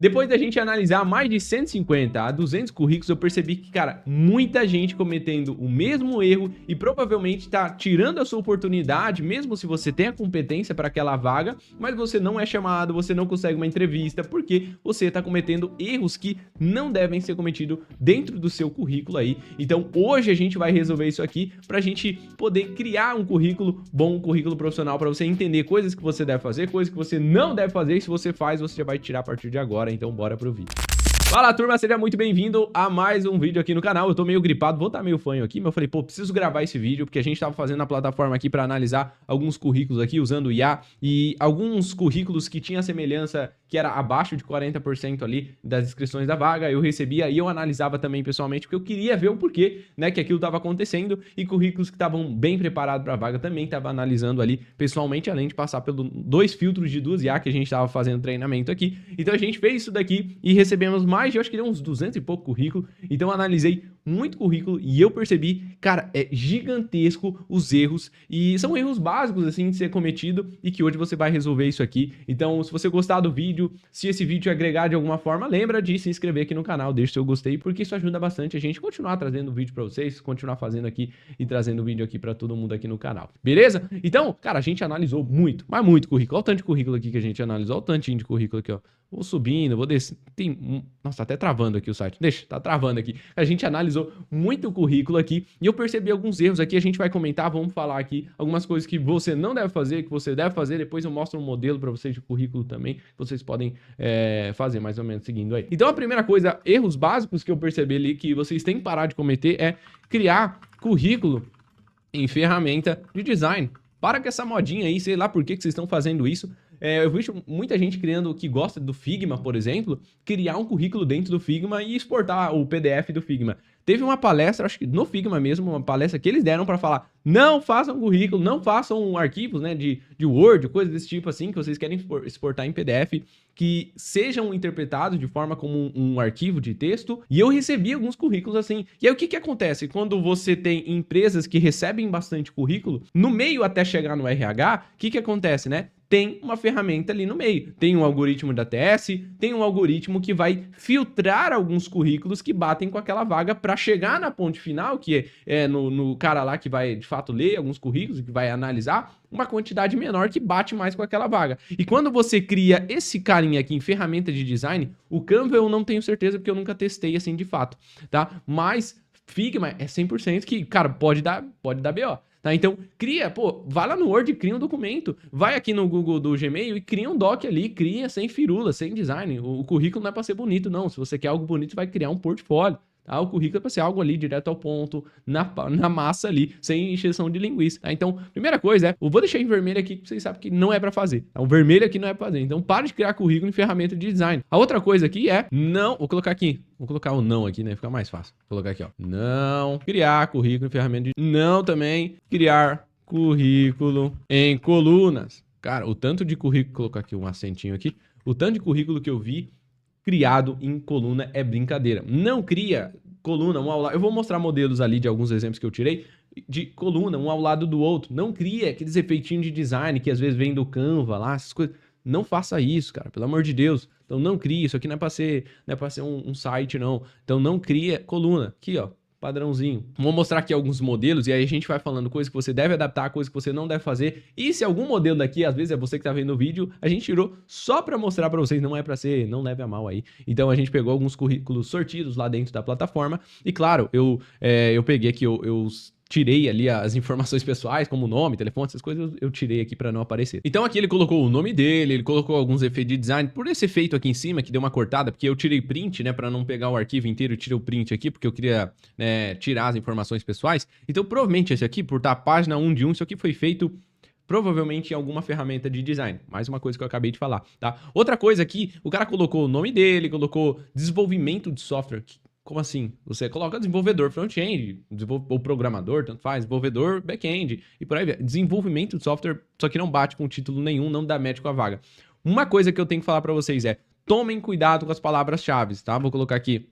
Depois da gente analisar mais de 150 a 200 currículos, eu percebi que, cara, muita gente cometendo o mesmo erro e provavelmente tá tirando a sua oportunidade, mesmo se você tem a competência para aquela vaga, mas você não é chamado, você não consegue uma entrevista, porque você tá cometendo erros que não devem ser cometidos dentro do seu currículo aí. Então, hoje a gente vai resolver isso aqui pra gente poder criar um currículo bom, um currículo profissional, para você entender coisas que você deve fazer, coisas que você não deve fazer, e se você faz, você já vai tirar a partir de agora. Então bora pro vídeo. Fala, turma, seja muito bem-vindo a mais um vídeo aqui no canal. Eu tô meio gripado, vou estar meio fanho aqui, mas eu falei, pô, preciso gravar esse vídeo, porque a gente tava fazendo a plataforma aqui para analisar alguns currículos aqui, usando o IA, e alguns currículos que tinha semelhança, que era abaixo de 40% ali das inscrições da vaga, eu recebia e eu analisava também pessoalmente, porque eu queria ver o porquê, né, que aquilo tava acontecendo, e currículos que estavam bem preparados para a vaga também tava analisando ali pessoalmente, além de passar pelos dois filtros de duas IA que a gente tava fazendo treinamento aqui. Então a gente fez isso daqui e recebemos mais de, eu acho que deu uns 200 e pouco currículo. Então eu analisei muito currículo e eu percebi, cara, é gigantesco os erros, e são erros básicos assim de ser cometido, e que hoje você vai resolver isso aqui. Então, se você gostar do vídeo, se esse vídeo agregar de alguma forma, lembra de se inscrever aqui no canal, deixa o seu gostei, porque isso ajuda bastante a gente continuar trazendo vídeo para vocês, continuar fazendo aqui e trazendo vídeo aqui para todo mundo aqui no canal. Beleza? Então, cara, a gente analisou muito, mas muito currículo. Olha o tanto de currículo aqui que a gente analisou, olha o tantinho de currículo aqui, ó. Vou subindo, vou descendo. Nossa, tá até travando aqui o site. Deixa, tá travando aqui. A gente analisou muito currículo aqui e eu percebi alguns erros aqui. A gente vai comentar, vamos falar aqui algumas coisas que você não deve fazer, que você deve fazer. Depois eu mostro um modelo para vocês de currículo também, que vocês podem fazer mais ou menos seguindo aí. Então a primeira coisa, erros básicos que eu percebi ali que vocês têm que parar de cometer é criar currículo em ferramenta de design. Para com essa modinha aí, sei lá por que vocês estão fazendo isso. Eu vejo muita gente criando, que gosta do Figma, por exemplo, criar um currículo dentro do Figma e exportar o PDF do Figma. Teve uma palestra, acho que no Figma mesmo, uma palestra que eles deram para falar, não façam currículo, não façam arquivos, né, de Word, coisas desse tipo assim, que vocês querem exportar em PDF, que sejam interpretados de forma como um arquivo de texto. E eu recebi alguns currículos assim. E aí o que que acontece? Quando você tem empresas que recebem bastante currículo, no meio até chegar no RH, o que que acontece, né? Tem uma ferramenta ali no meio, tem um algoritmo da ATS, tem um algoritmo que vai filtrar alguns currículos que batem com aquela vaga para chegar na ponte final, que é no cara lá que vai de fato ler alguns currículos, que vai analisar uma quantidade menor que bate mais com aquela vaga. E quando você cria esse carinha aqui em ferramenta de design, o Canva eu não tenho certeza porque eu nunca testei assim de fato, tá? Mas Figma é 100% que, cara, pode dar BO. Tá, então cria, pô, vai lá no Word e cria um documento, vai aqui no Google do Gmail e cria um doc ali, cria sem firula, sem design. O currículo não é para ser bonito não, se você quer algo bonito, você vai criar um portfólio. Tá? O currículo é para ser algo ali direto ao ponto, na massa ali, sem encheção de linguiça. Tá? Então, primeira coisa eu vou deixar em vermelho aqui, que vocês sabem que não é para fazer. Tá? O vermelho aqui não é para fazer. Então, para de criar currículo em ferramenta de design. A outra coisa aqui é não, vou colocar aqui. Vou colocar o não aqui, né? Fica mais fácil. Vou colocar aqui, ó. Não criar currículo em ferramenta de... Não também criar currículo em colunas. Cara, o tanto de currículo... Vou colocar aqui um acentinho aqui. O tanto de currículo que eu vi criado em coluna é brincadeira. Não cria coluna um ao lado. Eu vou mostrar modelos ali de alguns exemplos que eu tirei de coluna um ao lado do outro. Não cria aqueles efeitinhos de design que às vezes vem do Canva lá, essas coisas. Não faça isso, cara, pelo amor de Deus. Então não crie, isso aqui não é para ser um site não. Então não cria coluna. Aqui, ó, padrãozinho. Vou mostrar aqui alguns modelos e aí a gente vai falando coisas que você deve adaptar, coisas que você não deve fazer. E se algum modelo daqui, às vezes é você que tá vendo o vídeo, a gente tirou só para mostrar para vocês, não é para ser, não leve a mal aí. Então a gente pegou alguns currículos sortidos lá dentro da plataforma e claro, eu peguei aqui, eu tirei ali as informações pessoais, como nome, telefone, essas coisas, eu tirei aqui para não aparecer. Então aqui ele colocou o nome dele, ele colocou alguns efeitos de design. Por esse efeito aqui em cima, que deu uma cortada, porque eu tirei print, né, para não pegar o arquivo inteiro, eu tirei o print aqui, porque eu queria, né, tirar as informações pessoais. Então provavelmente esse aqui, por estar página 1 de 1, isso aqui foi feito provavelmente em alguma ferramenta de design. Mais uma coisa que eu acabei de falar, tá? Outra coisa aqui, o cara colocou o nome dele, colocou desenvolvimento de software. Como assim? Você coloca desenvolvedor front-end, ou programador, tanto faz, desenvolvedor back-end, e por aí vai. Desenvolvimento de software, só que não bate com título nenhum, não dá match com a vaga. Uma coisa que eu tenho que falar para vocês é, tomem cuidado com as palavras-chave, tá? Vou colocar aqui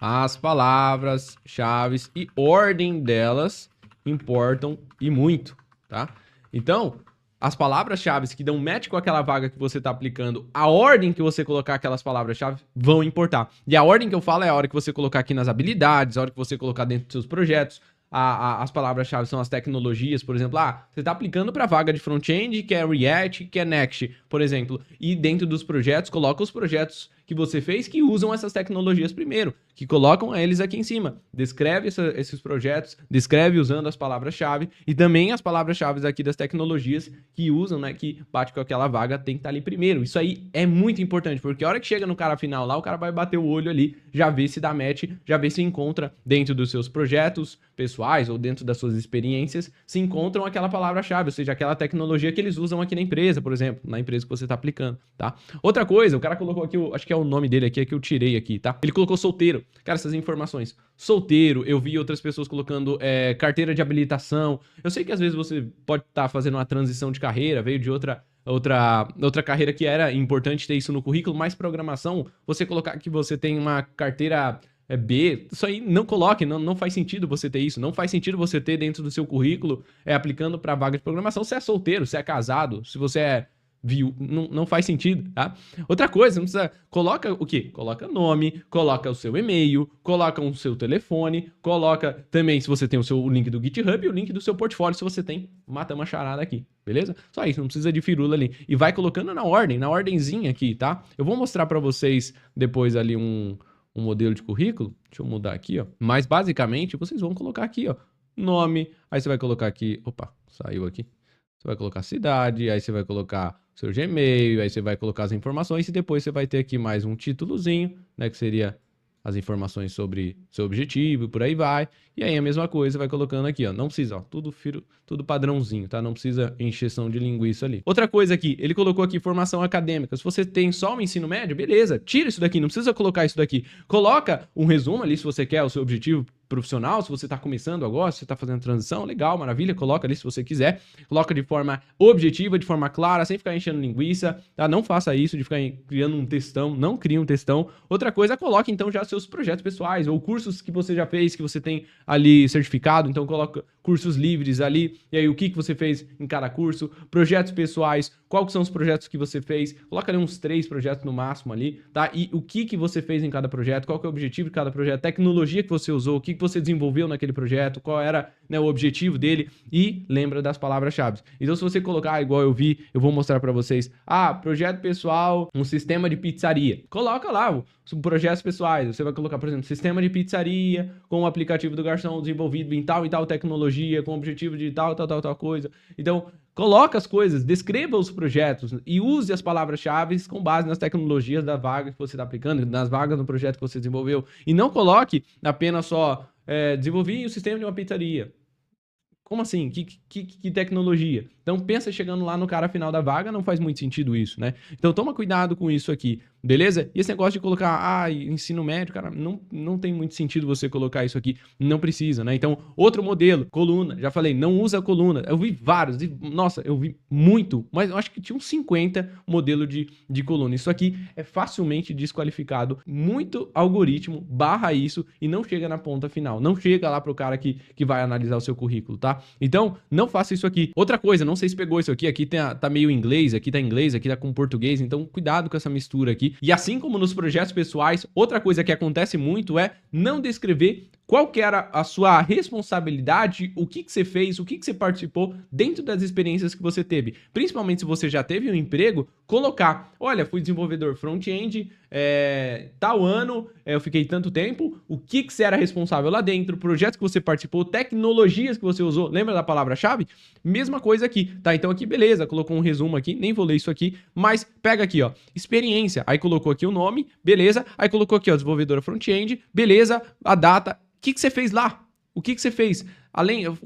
as palavras-chave e ordem delas importam e muito, tá? Então, as palavras-chave que dão match com aquela vaga que você está aplicando, a ordem que você colocar aquelas palavras-chave vão importar. E a ordem que eu falo é a hora que você colocar aqui nas habilidades, a hora que você colocar dentro dos seus projetos. As palavras-chave são as tecnologias, por exemplo, você está aplicando para vaga de front-end, que é React, que é Next, por exemplo, e dentro dos projetos, coloca os projetos que você fez que usam essas tecnologias primeiro, que colocam eles aqui em cima. Descreve esses projetos, descreve usando as palavras-chave e também as palavras-chave aqui das tecnologias que usam, né, que bate com aquela vaga, tem que estar ali primeiro. Isso aí é muito importante, porque a hora que chega no cara final lá, o cara vai bater o olho ali, já vê se dá match, já vê se encontra dentro dos seus projetos pessoais ou dentro das suas experiências, se encontram aquela palavra-chave, ou seja, aquela tecnologia que eles usam aqui na empresa, por exemplo, na empresa que você está aplicando, tá? Outra coisa, o cara colocou aqui, acho que é o nome dele aqui, é que eu tirei aqui, tá? Ele colocou solteiro. Cara, essas informações. Solteiro, eu vi outras pessoas colocando carteira de habilitação. Eu sei que às vezes você pode estar fazendo uma transição de carreira, veio de outra carreira que era importante ter isso no currículo, mas programação, você colocar que você tem uma carteira B, isso aí não coloque, não faz sentido você ter isso, não faz sentido você ter dentro do seu currículo aplicando para vaga de programação, se é solteiro, se é casado, se você é viu, não faz sentido, tá? Outra coisa, não precisa, coloca o quê? Coloca nome, coloca o seu e-mail, coloca o seu telefone, coloca também se você tem o link do GitHub e o link do seu portfólio, se você tem, mata uma charada aqui, beleza? Só isso, não precisa de firula ali. E vai colocando na ordenzinha aqui, tá? Eu vou mostrar pra vocês depois ali um modelo de currículo, deixa eu mudar aqui, ó. Mas basicamente, vocês vão colocar aqui, ó, nome, aí você vai colocar aqui, opa, saiu aqui. Você vai colocar cidade, aí você vai colocar seu Gmail, aí você vai colocar as informações e depois você vai ter aqui mais um títulozinho, né, que seria as informações sobre seu objetivo e por aí vai. E aí a mesma coisa, vai colocando aqui, ó, não precisa, ó, tudo padrãozinho, tá? Não precisa encheção de linguiça ali. Outra coisa aqui, ele colocou aqui formação acadêmica. Se você tem só o ensino médio, beleza, tira isso daqui, não precisa colocar isso daqui. Coloca um resumo ali se você quer o seu objetivo profissional, se você está começando agora, se você está fazendo transição, legal, maravilha, coloca ali se você quiser, coloca de forma objetiva, de forma clara, sem ficar enchendo linguiça, tá? Não faça isso de ficar criando um textão, não crie um textão. Outra coisa, coloque então já seus projetos pessoais ou cursos que você já fez, que você tem ali certificado, então coloca cursos livres ali, e aí o que você fez em cada curso, projetos pessoais, quais são os projetos que você fez, coloca ali uns 3 projetos no máximo ali, tá? E o que você fez em cada projeto, qual que é o objetivo de cada projeto, tecnologia que você usou, o que você desenvolveu naquele projeto, qual era, né, o objetivo dele, e lembra das palavras-chave. Então se você colocar, igual eu vi, eu vou mostrar para vocês, projeto pessoal, um sistema de pizzaria, coloca lá projetos pessoais, você vai colocar, por exemplo, sistema de pizzaria com o aplicativo do garçom desenvolvido em tal e tal tecnologia, com o objetivo de tal coisa. Então, coloca as coisas, descreva os projetos e use as palavras-chave com base nas tecnologias da vaga que você está aplicando, nas vagas do projeto que você desenvolveu. E não coloque apenas só desenvolvi o sistema de uma pizzaria. Como assim? Que tecnologia? Então pensa chegando lá no cara final da vaga, não faz muito sentido isso, né? Então toma cuidado com isso aqui, beleza? E esse negócio de colocar, ensino médio, cara, não tem muito sentido você colocar isso aqui, não precisa, né? Então, outro modelo, coluna, já falei, não usa coluna. Eu vi vários, nossa, eu vi muito, mas eu acho que tinha uns 50 modelo de coluna. Isso aqui é facilmente desqualificado, muito algoritmo barra isso e não chega na ponta final, não chega lá pro cara que vai analisar o seu currículo, tá? Então, não faça isso aqui. Outra coisa, não sei se pegou isso aqui tá meio inglês, aqui tá com português, então cuidado com essa mistura aqui. E assim como nos projetos pessoais, outra coisa que acontece muito é não descrever qual que era a sua responsabilidade, o que você fez, o que você participou dentro das experiências que você teve. Principalmente se você já teve um emprego, colocar, olha, fui desenvolvedor front-end, tal ano, eu fiquei tanto tempo, o que você era responsável lá dentro, projetos que você participou, tecnologias que você usou, lembra da palavra-chave? Mesma coisa aqui, tá? Então aqui, beleza, colocou um resumo aqui, nem vou ler isso aqui, mas pega aqui, ó, experiência, aí colocou aqui o nome, beleza, aí colocou aqui, ó, desenvolvedora front-end, beleza, a data, o que você fez lá? O que você fez?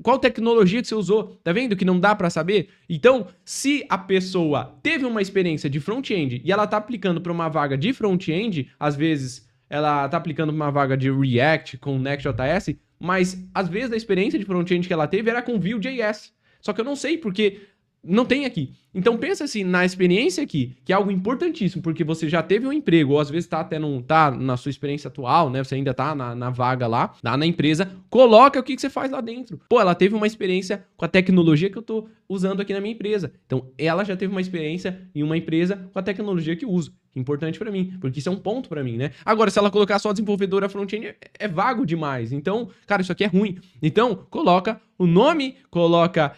Qual tecnologia que você usou? Tá vendo que não dá para saber? Então, se a pessoa teve uma experiência de front-end e ela tá aplicando para uma vaga de front-end, às vezes ela tá aplicando para uma vaga de React com Next.js, mas às vezes a experiência de front-end que ela teve era com Vue.js. Só que eu não sei porque não tem aqui. Então pensa assim, na experiência aqui, que é algo importantíssimo, porque você já teve um emprego, ou às vezes tá até não tá na sua experiência atual, né? Você ainda tá na vaga lá na empresa, coloca o que você faz lá dentro. Pô, ela teve uma experiência com a tecnologia que eu tô usando aqui na minha empresa. Então, ela já teve uma experiência em uma empresa com a tecnologia que eu uso. Importante pra mim, porque isso é um ponto pra mim, né? Agora, se ela colocar só desenvolvedora front-end, é vago demais. Então, cara, isso aqui é ruim. Então, coloca o nome, coloca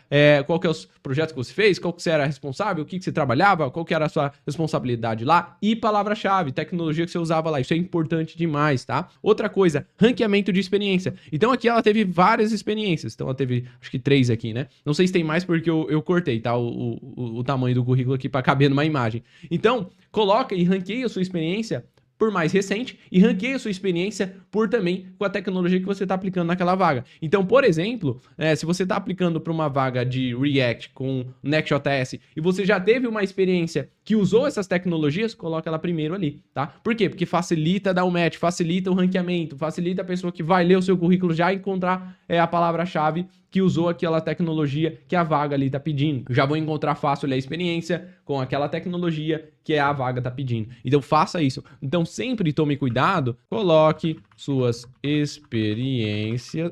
qual que é os projetos que você fez, qual que você era responsável, o que você trabalhava, qual que era a sua responsabilidade lá e palavra-chave, tecnologia que você usava lá. Isso é importante demais, tá? Outra coisa, ranqueamento de experiência. Então, aqui ela teve várias experiências. Então, ela teve, acho que 3 aqui, né? Não sei se tem mais porque eu cortei, tá? O tamanho do currículo aqui pra caber numa imagem. Então, coloca e ranqueia a sua experiência por mais recente e ranqueia a sua experiência por também com a tecnologia que você está aplicando naquela vaga. Então, por exemplo, se você está aplicando para uma vaga de React com Next.js e você já teve uma experiência que usou essas tecnologias, coloca ela primeiro ali, tá? Por quê? Porque facilita dar o match, facilita o ranqueamento, facilita a pessoa que vai ler o seu currículo já encontrar a palavra-chave que usou aquela tecnologia que a vaga ali tá pedindo. Já vou encontrar fácil ali a experiência com aquela tecnologia que a vaga tá pedindo. Então faça isso. Então sempre tome cuidado, coloque suas experiências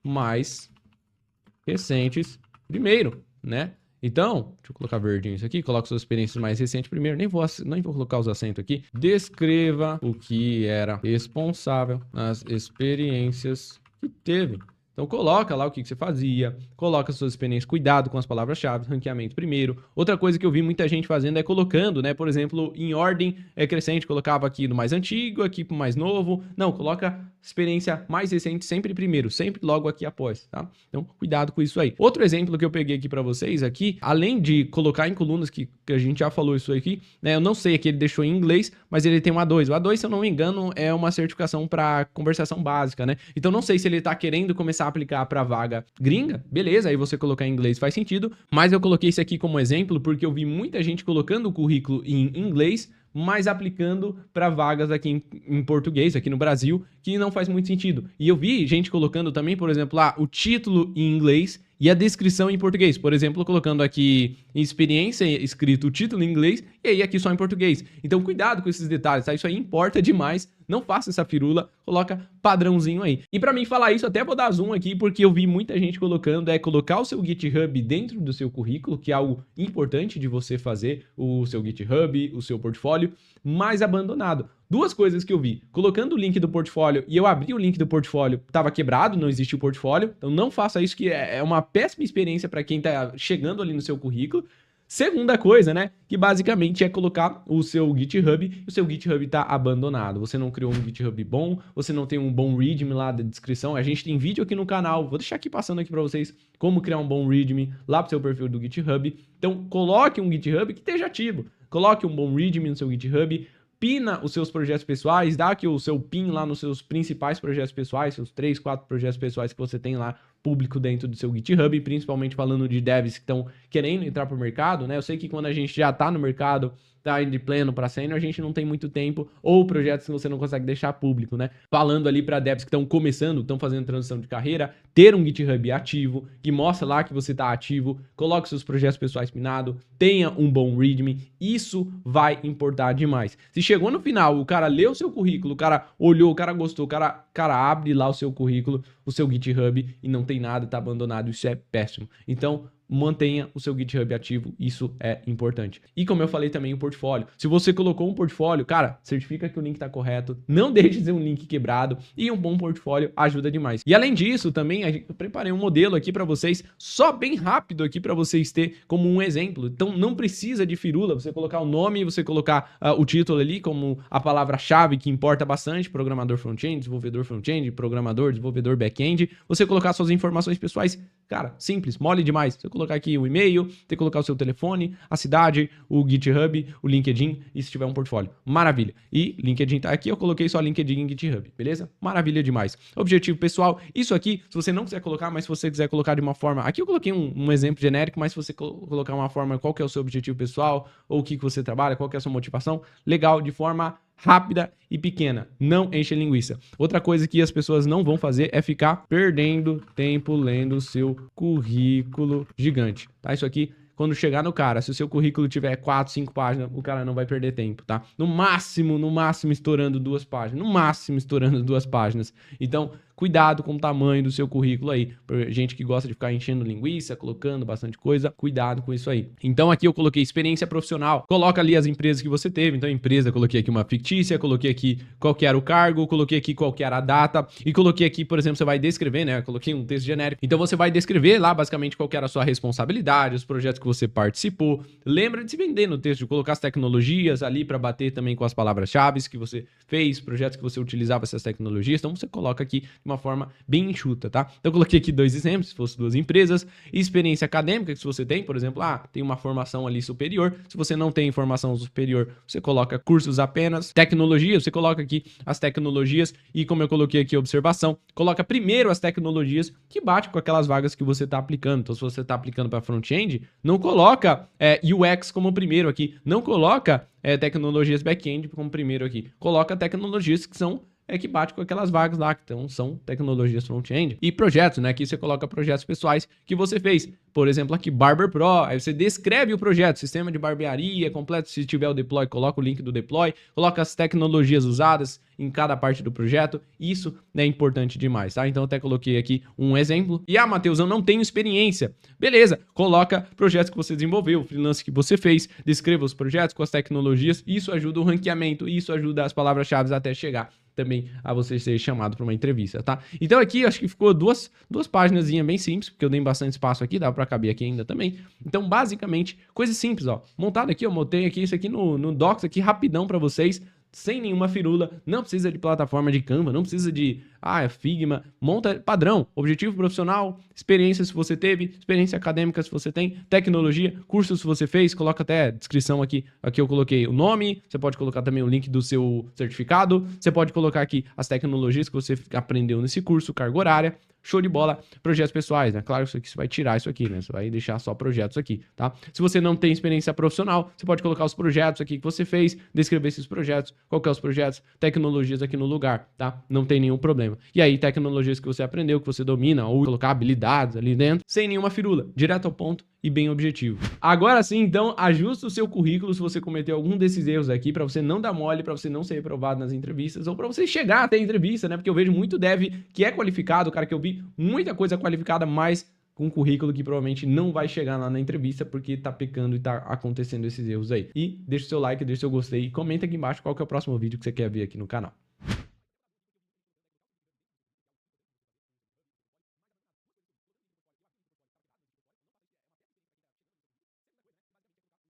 mais recentes primeiro, né? Então, deixa eu colocar verdinho isso aqui, coloca suas experiências mais recentes primeiro, nem vou colocar os acentos aqui. Descreva o que era responsável nas experiências que teve. Então coloca lá o que você fazia, coloca suas experiências, cuidado com as palavras-chave, ranqueamento primeiro. Outra coisa que eu vi muita gente fazendo é colocando, né, por exemplo, em ordem crescente, colocava aqui no mais antigo, aqui pro mais novo. Não, coloca experiência mais recente sempre primeiro, sempre logo aqui após, tá? Então cuidado com isso aí. Outro exemplo que eu peguei aqui para vocês aqui, além de colocar em colunas, que a gente já falou isso aqui, né, eu não sei aqui, ele deixou em inglês, mas ele tem um A2. O A2, se eu não me engano, é uma certificação para conversação básica, né? Então não sei se ele tá querendo começar a aplicar para vaga gringa, beleza, aí você colocar em inglês faz sentido, mas eu coloquei isso aqui como exemplo porque eu vi muita gente colocando o currículo em inglês, mas aplicando para vagas aqui em português, aqui no Brasil, que não faz muito sentido. E eu vi gente colocando também, por exemplo, lá o título em inglês e a descrição em português. Por exemplo, colocando aqui experiência escrito o título em inglês e aí aqui só em português. Então cuidado com esses detalhes, tá? Isso aí importa demais. Não faça essa firula, coloca padrãozinho aí. E para mim falar isso, até vou dar zoom aqui, porque eu vi muita gente colocando, colocar o seu GitHub dentro do seu currículo, que é algo importante de você fazer, o seu GitHub, o seu portfólio, mas abandonado. Duas coisas que eu vi, colocando o link do portfólio e eu abri o link do portfólio, estava quebrado, não existe o portfólio, então não faça isso, que é uma péssima experiência para quem está chegando ali no seu currículo. Segunda coisa, né, que basicamente é colocar o seu GitHub e o seu GitHub tá abandonado. Você não criou um GitHub bom, você não tem um bom README lá da descrição. A gente tem vídeo aqui no canal, vou deixar aqui passando aqui para vocês como criar um bom README lá pro seu perfil do GitHub. Então, coloque um GitHub que esteja ativo. Coloque um bom README no seu GitHub, pina os seus projetos pessoais, dá aqui o seu pin lá nos seus principais projetos pessoais, seus 3, 4 projetos pessoais que você tem lá público dentro do seu GitHub, principalmente falando de devs que estão querendo entrar para o mercado, né? Eu sei que quando a gente já está no mercado, tá de pleno para sênior, a gente não tem muito tempo, ou projetos que você não consegue deixar público, né? Falando ali para devs que estão começando, estão fazendo transição de carreira, ter um GitHub ativo, que mostra lá que você está ativo, coloque seus projetos pessoais pinados, tenha um bom README, isso vai importar demais. Se chegou no final, o cara leu o seu currículo, o cara olhou, o cara gostou, o cara abre lá o seu currículo, o seu GitHub e não tem nada, tá abandonado, isso é péssimo. Então, mantenha o seu GitHub ativo, isso é importante. E como eu falei também, o portfólio. Se você colocou um portfólio, cara, certifica que o link tá correto, não deixe de ser um link quebrado, e um bom portfólio ajuda demais. E além disso, também eu preparei um modelo aqui para vocês, só bem rápido aqui para vocês ter como um exemplo. Então não precisa de firula, você colocar o nome, você colocar o título ali como a palavra-chave que importa bastante, programador front-end, desenvolvedor back-end, você colocar suas informações pessoais, cara, simples, mole demais. Você colocar aqui o e-mail, tem que colocar o seu telefone, a cidade, o GitHub, o LinkedIn e se tiver um portfólio. Maravilha. E LinkedIn tá aqui, eu coloquei só LinkedIn e GitHub, beleza? Maravilha demais. Objetivo pessoal, isso aqui, se você não quiser colocar, mas se você quiser colocar de uma forma... Aqui eu coloquei um exemplo genérico, mas se você colocar uma forma, qual que é o seu objetivo pessoal, ou o que você trabalha, qual que é a sua motivação, legal, de forma rápida e pequena. Não enche linguiça. Outra coisa que as pessoas não vão fazer é ficar perdendo tempo lendo o seu currículo gigante, tá? Isso aqui, quando chegar no cara, se o seu currículo tiver 4, 5 páginas, o cara não vai perder tempo, tá? No máximo estourando 2 páginas. No máximo estourando 2 páginas. Então, cuidado com o tamanho do seu currículo aí. Pra gente que gosta de ficar enchendo linguiça, colocando bastante coisa, cuidado com isso aí. Então, aqui eu coloquei experiência profissional. Coloca ali as empresas que você teve. Então, empresa, coloquei aqui uma fictícia, coloquei aqui qual que era o cargo, coloquei aqui qual que era a data e coloquei aqui, por exemplo, você vai descrever, né? Eu coloquei um texto genérico. Então, você vai descrever lá basicamente qual que era a sua responsabilidade, os projetos que você participou. Lembra de se vender no texto, de colocar as tecnologias ali para bater também com as palavras-chave que você fez, projetos que você utilizava essas tecnologias. Então, você coloca aqui uma forma bem enxuta, tá? Então eu coloquei aqui 2 exemplos, se fosse 2 empresas, experiência acadêmica, que se você tem, por exemplo, tem uma formação ali superior, se você não tem formação superior, você coloca cursos apenas, tecnologia, você coloca aqui as tecnologias e como eu coloquei aqui observação, coloca primeiro as tecnologias que batem com aquelas vagas que você está aplicando. Então se você está aplicando para front-end, não coloca UX como primeiro aqui, não coloca tecnologias back-end como primeiro aqui, coloca tecnologias que são que bate com aquelas vagas lá, que então são tecnologias front-end. E projetos, né? Aqui você coloca projetos pessoais que você fez. Por exemplo, aqui Barber Pro, aí você descreve o projeto, sistema de barbearia completo, se tiver o deploy, coloca o link do deploy, coloca as tecnologias usadas em cada parte do projeto, isso é importante demais, tá? Então eu até coloquei aqui um exemplo. E Matheus, eu não tenho experiência. Beleza, coloca projetos que você desenvolveu, freelance que você fez, descreva os projetos com as tecnologias, isso ajuda o ranqueamento, isso ajuda as palavras-chave até chegar também a você ser chamado para uma entrevista, tá? Então aqui acho que ficou duas páginas bem simples, porque eu dei bastante espaço aqui, dá para caber aqui ainda também. Então basicamente, coisa simples, ó, montado aqui, eu montei aqui isso aqui no Docs aqui rapidão para vocês, sem nenhuma firula, não precisa de plataforma de Canva, não precisa de Figma, monta padrão, objetivo profissional, experiência se você teve, experiência acadêmica se você tem, tecnologia, curso se você fez, coloca até descrição aqui eu coloquei o nome, você pode colocar também o link do seu certificado, você pode colocar aqui as tecnologias que você aprendeu nesse curso, carga horária, show de bola, projetos pessoais, né? Claro, isso aqui você vai tirar isso aqui, né? Você vai deixar só projetos aqui, tá? Se você não tem experiência profissional, você pode colocar os projetos aqui que você fez, descrever esses projetos, qual que é os projetos, tecnologias aqui no lugar, tá? Não tem nenhum problema. E aí, tecnologias que você aprendeu, que você domina, ou colocar habilidades ali dentro, sem nenhuma firula, direto ao ponto e bem objetivo. Agora sim, então, ajusta o seu currículo se você cometeu algum desses erros aqui, para você não dar mole, para você não ser reprovado nas entrevistas, ou para você chegar até a entrevista, né? Porque eu vejo muito dev que é qualificado, cara, que eu vi muita coisa qualificada, mas com um currículo que provavelmente não vai chegar lá na entrevista porque tá pecando e tá acontecendo esses erros aí. E deixa o seu like, deixa o seu gostei e comenta aqui embaixo qual que é o próximo vídeo que você quer ver aqui no canal.